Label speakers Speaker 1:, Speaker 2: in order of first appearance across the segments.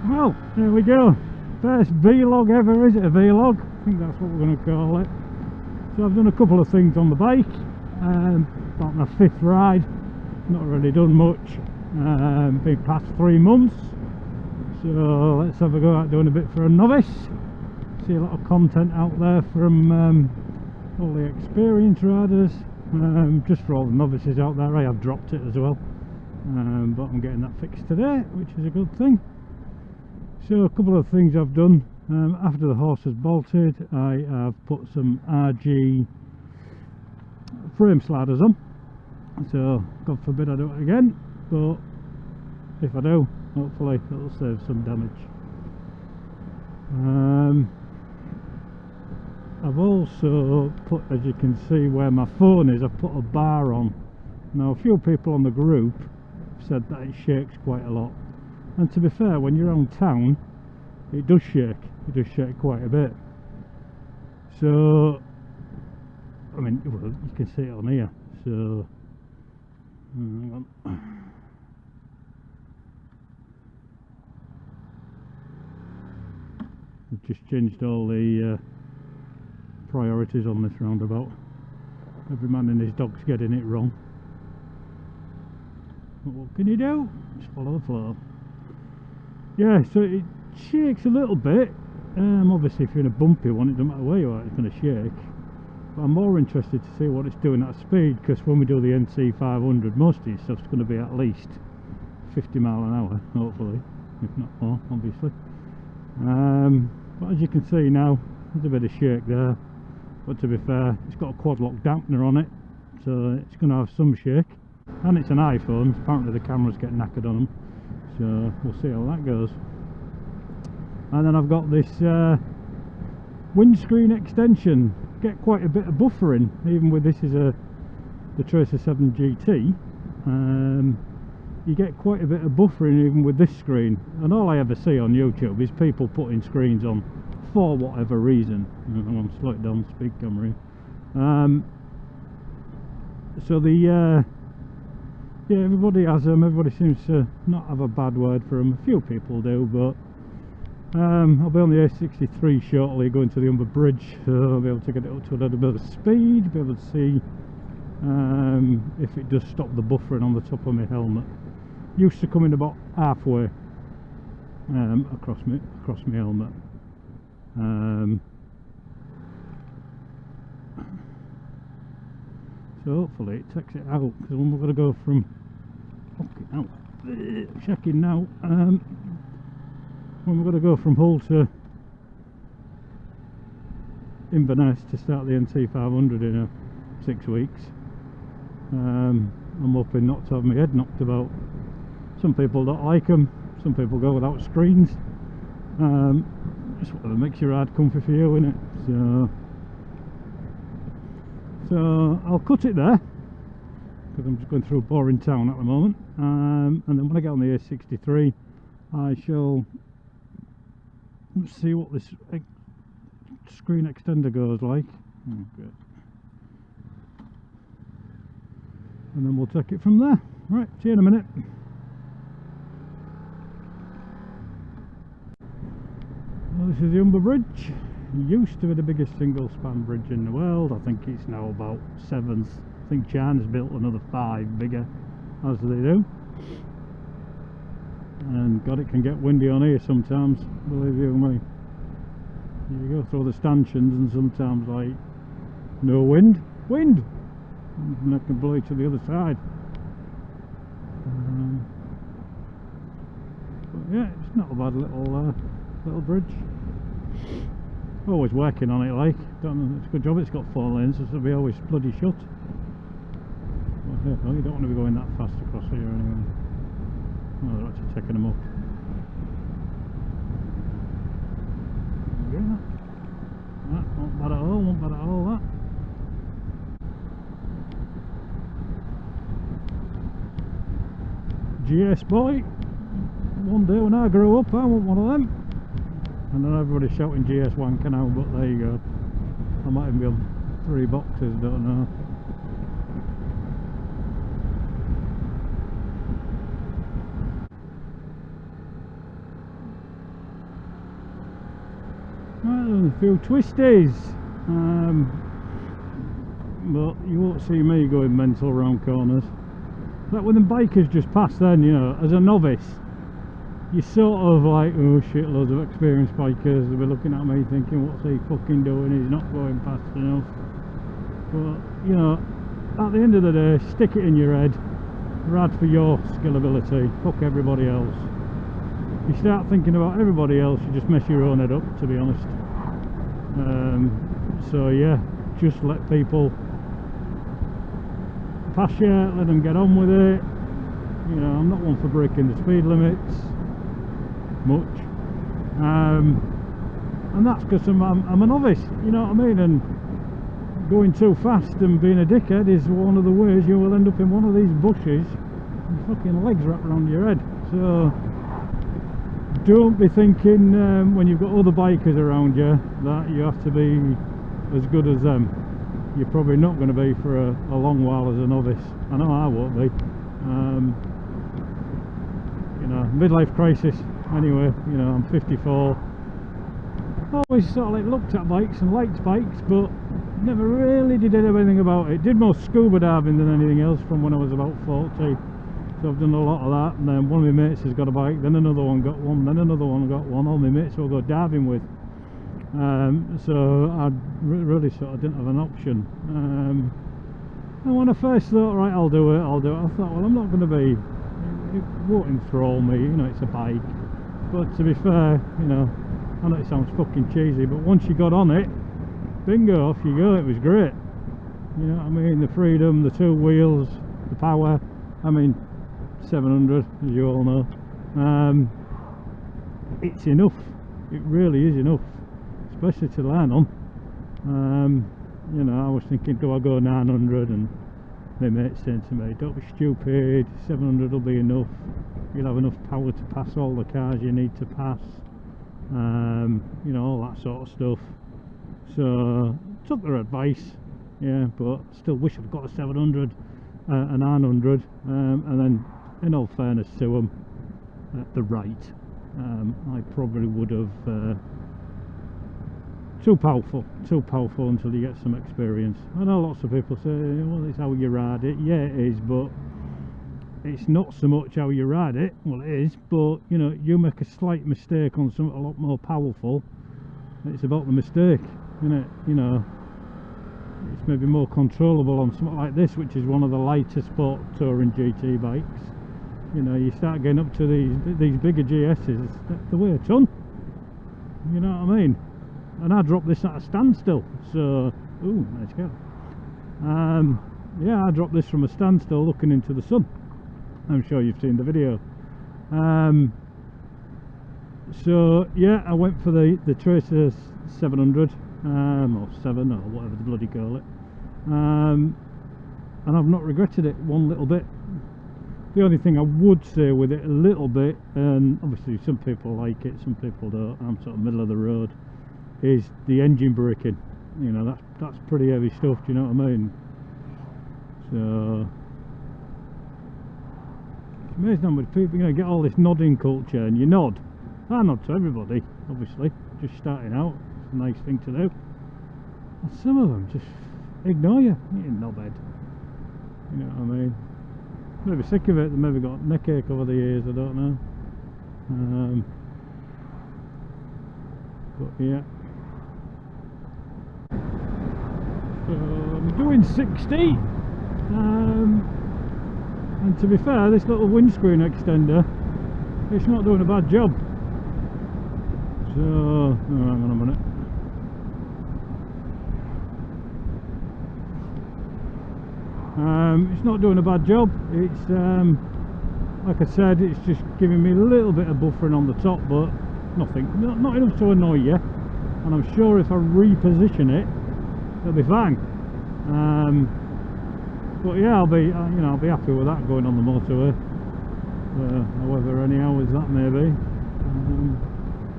Speaker 1: Well, there we go. First vlog ever, is it a vlog? I think that's what we're going to call it. So I've done a couple of things on the bike. About my 5th ride. Not really done much. Been past 3 months. So let's have a go at doing a bit for a novice. See a lot of content out there from all the experienced riders. Just for all the novices out there, I have dropped it as well. But I'm getting that fixed today, which is a good thing. So a couple of things I've done. After the horse has bolted, I have put some RG frame sliders on. So God forbid I do it again, but if I do, hopefully it'll save some damage. I've also put, as you can see where my phone is, I've put a bar on. Now a few people on the group said that it shakes quite a lot, and to be fair, when you're on town it does shake quite a bit. So I mean, well, you can see it on here. So hang on. I've just changed all the priorities on this roundabout. Every man and his dog's getting it wrong. But what can you do? Just follow the flow. Yeah, so it shakes a little bit. Obviously if you're in a bumpy one, it doesn't matter where you are, it's going to shake. But I'm more interested to see what it's doing at speed, because when we do the NC 500, most of your stuff's going to be at least 50 mile an hour, hopefully, if not more, obviously. But as you can see now, there's a bit of shake there. But to be fair, it's got a quad lock dampener on it, so it's going to have some shake. And it's an iPhone, apparently the cameras get knackered on them, so we'll see how that goes. And then I've got this windscreen extension. Get quite a bit of buffering, even with this is the Tracer 7 GT. You get quite a bit of buffering even with this screen, and all I ever see on YouTube is people putting screens on for whatever reason. I'm going to slow it down, speed camera here. So the yeah, everybody has them. Everybody seems to not have a bad word for them. A few people do, but I'll be on the A63 shortly, going to the Humber Bridge, so I'll be able to get it up to a little bit of speed, be able to see if it does stop the buffering on the top of my helmet. Used to coming about halfway across my helmet. So hopefully it takes it out, because when we're going to go from checking now, when we're going to go from Hull to Inverness to start the NC 500 in 6 weeks, I'm hoping not to have my head knocked about. Some people don't like them, some people go without screens. Just whatever makes your ride comfy for you, innit? So I'll cut it there, because I'm just going through a boring town at the moment, and then when I get on the A63 I shall see what this screen extender goes like. Okay. And then we'll take it from there. Right, see you in a minute. Well, this is the Humber Bridge. It used to be the biggest single span bridge in the world. I think it's now about 7th. I think China's built another 5 bigger, as they do. And God, it can get windy on here sometimes, believe you me. You go through the stanchions and sometimes like no wind, and I can blow you to the other side. But yeah, it's not a bad little bridge. Always working on it, like. Don't know, it's a good job it's got 4 lanes, so it'll be always bloody shut. But yeah, well, you don't want to be going that fast across here anyway. Oh, they're actually taking them up. Yeah. That won't bad at all, that. GS boy. One day when I grow up, I want one of them. And then everybody's shouting GS wanker now, but there you go. I might even be on 3 boxes, don't know. a few twisties, but you won't see me going mental around corners. But when the bikers just pass, then, you know, as a novice, you're sort of like, oh shit, loads of experienced bikers, they'll be looking at me thinking, what's he fucking doing, he's not going fast enough. But, you know, at the end of the day, stick it in your head, ride for your skill ability, fuck everybody else. You start thinking about everybody else, you just mess your own head up, to be honest. So yeah, just let people pass you, let them get on with it. You know, I'm not one for breaking the speed limits much, and that's because I'm a novice, you know what I mean, and going too fast and being a dickhead is one of the ways you will end up in one of these bushes and fucking legs wrapped around your head. So don't be thinking when you've got other bikers around you that you have to be as good as them. You're probably not going to be for a long while as a novice. I know I won't be. You know, midlife crisis. Anyway, you know, I'm 54. Always sort of like looked at bikes and liked bikes, but never really did anything about it. Did more scuba diving than anything else from when I was about 40. So I've done a lot of that, and then one of my mates has got a bike, then another one got one, then another one got one. All my mates will go diving with. So I really sort of didn't have an option. And when I first thought, right, I'll do it, I thought, well, I'm not going to be, it won't enthrall me, you know, it's a bike. But to be fair, you know, I know it sounds fucking cheesy, but once you got on it, bingo, off you go. It was great. You know what I mean? The freedom, the two wheels, the power. I mean, 700, as you all know. It's enough. It really is enough, especially to learn on. You know, I was thinking, do I go 900? And my mate said to me, don't be stupid, 700 will be enough. You'll have enough power to pass all the cars you need to pass. You know, all that sort of stuff. So took their advice, yeah, but still wish I'd got a 700, a 900, and then, in all fairness to them, the right. I probably would have too powerful until you get some experience. I know lots of people say, well, it's how you ride it. Yeah, it is, but it's not so much how you ride it. Well, it is, but you know, you make a slight mistake on something a lot more powerful, it's about the mistake, isn't it? You know, it's maybe more controllable on something like this, which is one of the lighter sport touring GT bikes. You know, you start getting up to these bigger GS's, they weigh a ton. You know what I mean? And I dropped this at a standstill, so ooh, nice go. Yeah, I dropped this from a standstill looking into the sun. I'm sure you've seen the video. So yeah, I went for the Tracer 700, or 7, or whatever the bloody call it, and I've not regretted it one little bit. The only thing I would say with it a little bit, and obviously some people like it, some people don't, I'm sort of middle of the road, is the engine braking. You know, that's pretty heavy stuff, do you know what I mean? So it's amazing how much people, you know, get all this nodding culture, and you nod. I nod to everybody, obviously, just starting out, it's a nice thing to do. And some of them just ignore you, you knobhead. You know what I mean? Maybe sick of it, they maybe got neck ache over the years, I don't know. But yeah. So I'm doing 60. And to be fair, this little windscreen extender, it's not doing a bad job. So, oh, hang on a minute. It's not doing a bad job. It's like I said, it's just giving me a little bit of buffering on the top, but nothing, not enough to annoy you. And I'm sure if I reposition it, it'll be fine. But yeah, I'll be, you know, I'll be happy with that going on the motorway, however many hours that may be.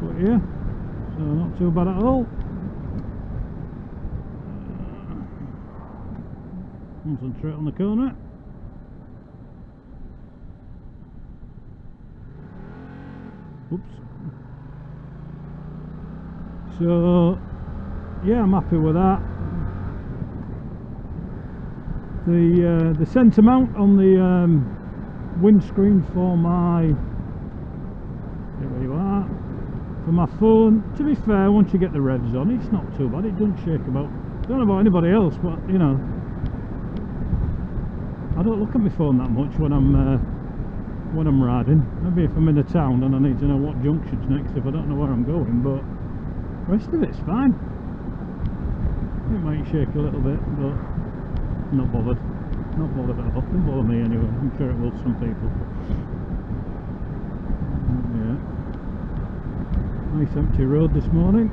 Speaker 1: But yeah, so not too bad at all. Concentrate on the corner. Oops. So yeah, I'm happy with that. The centre mount on the windscreen for my, there you are, for my phone, to be fair, once you get the revs on, it's not too bad. It doesn't shake about. I don't know about anybody else, but you know, I don't look at my phone that much when I'm riding. Maybe if I'm in a town and I need to know what junction's next, if I don't know where I'm going, but the rest of it's fine. It might shake a little bit, but not bothered. Not bothered at all. Doesn't bother me anyway. I'm sure it will some people. Yeah. Nice empty road this morning.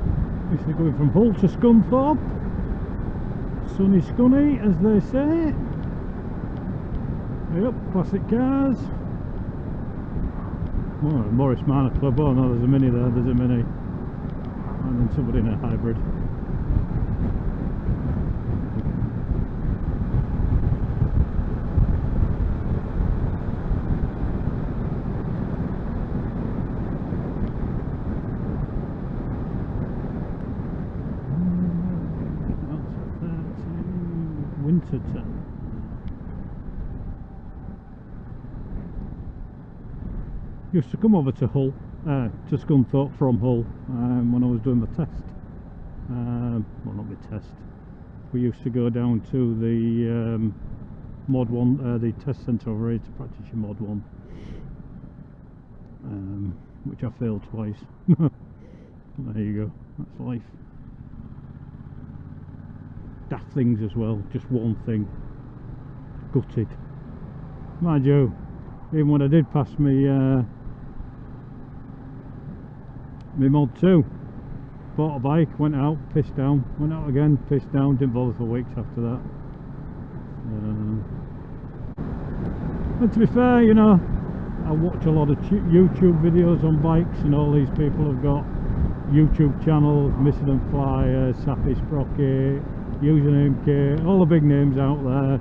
Speaker 1: This is going from Hull to Scunthorpe. Sunny Scunny, as they say. Yep, classic cars. Oh, Morris Manor Club. Oh no, there's a Mini there. There's a Mini. And then somebody in a hybrid. Winterton. Used to come over to Hull, to Scunthorpe from Hull when I was doing the test. Well, not the test. We used to go down to the Mod 1, the test centre over here to practice your Mod 1, which I failed twice. There you go. That's life. Daft things as well, just one thing, gutted. Mind you, even when I did pass me my Mod 2, bought a bike, went out, pissed down, went out again, pissed down, didn't bother for weeks after that. And to be fair, you know, I watch a lot of YouTube videos on bikes, and all these people have got YouTube channels, Missing and Flyer, Sappy Sprocket, Username K, all the big names out there.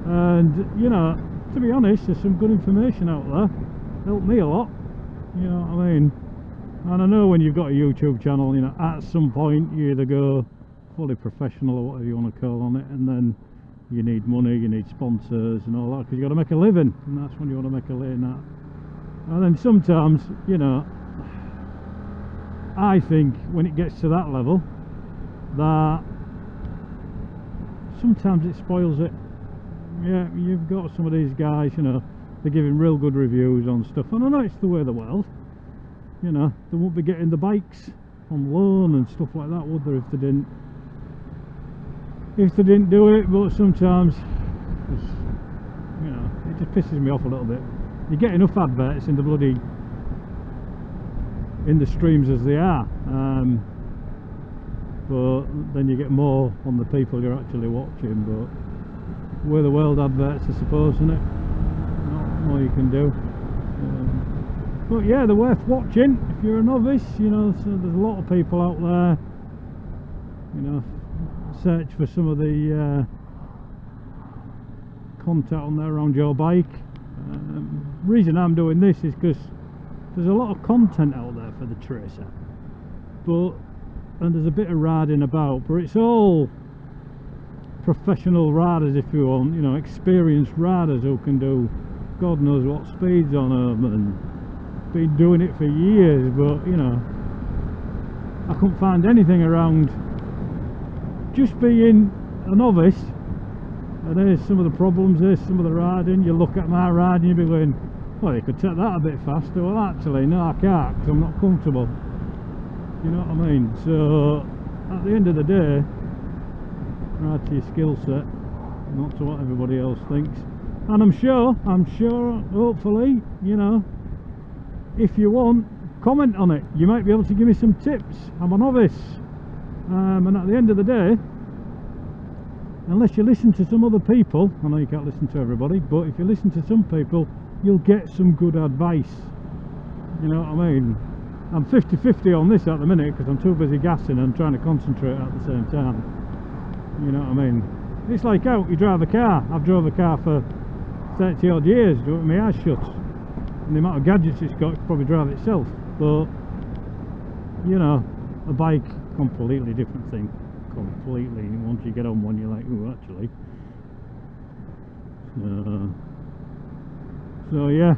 Speaker 1: And you know, to be honest, there's some good information out there. Helped me a lot, you know what I mean. And I know when you've got a YouTube channel, you know, at some point you either go fully professional or whatever you want to call on it, and then you need money, you need sponsors and all that, because you've got to make a living, and that's when you want to make a living at. And then sometimes, you know, I think when it gets to that level, that sometimes it spoils it. Yeah, you've got some of these guys, you know, they're giving real good reviews on stuff, and I know it's the way of the world. You know, they won't be getting the bikes on loan and stuff like that, would they, if they didn't do it? But sometimes, you know, it just pisses me off a little bit. You get enough adverts in the bloody streams as they are, but then you get more on the people you're actually watching. But we're the world adverts, I suppose, isn't it? Not more you can do. But yeah, they're worth watching if you're a novice. You know, so there's a lot of people out there. You know, search for some of the content on there around your bike. Reason I'm doing this is because there's a lot of content out there for the Tracer, and there's a bit of riding about, but it's all professional riders, if you want, you know, experienced riders who can do God knows what speeds on them and been doing it for years. But you know, I couldn't find anything around just being a novice. And there's some of the problems, there's some of the riding. You look at my riding, you'll be going, well, you could take that a bit faster. Well, actually, no, I can't, because I'm not comfortable. You know what I mean? So, at the end of the day, ride to your skill set, not to what everybody else thinks. And I'm sure, hopefully, you know, if you want, comment on it. You might be able to give me some tips. I'm a novice. And at the end of the day, unless you listen to some other people, I know you can't listen to everybody, but if you listen to some people, you'll get some good advice. You know what I mean? I'm 50-50 on this at the minute because I'm too busy gassing and trying to concentrate at the same time. You know what I mean? It's like out, you drive a car. I've drove a car for 30 odd years, do it with my eyes shut. And the amount of gadgets it's got, it could probably drive itself. But, you know, a bike, completely different thing. completely once you get on one. You're like, oh, actually. So yeah.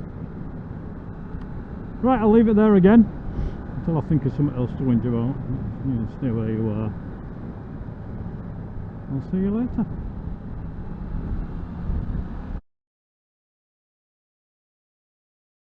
Speaker 1: Right, I'll leave it there again until I think of something else to whinge about. You know, stay where you are. I'll see you later.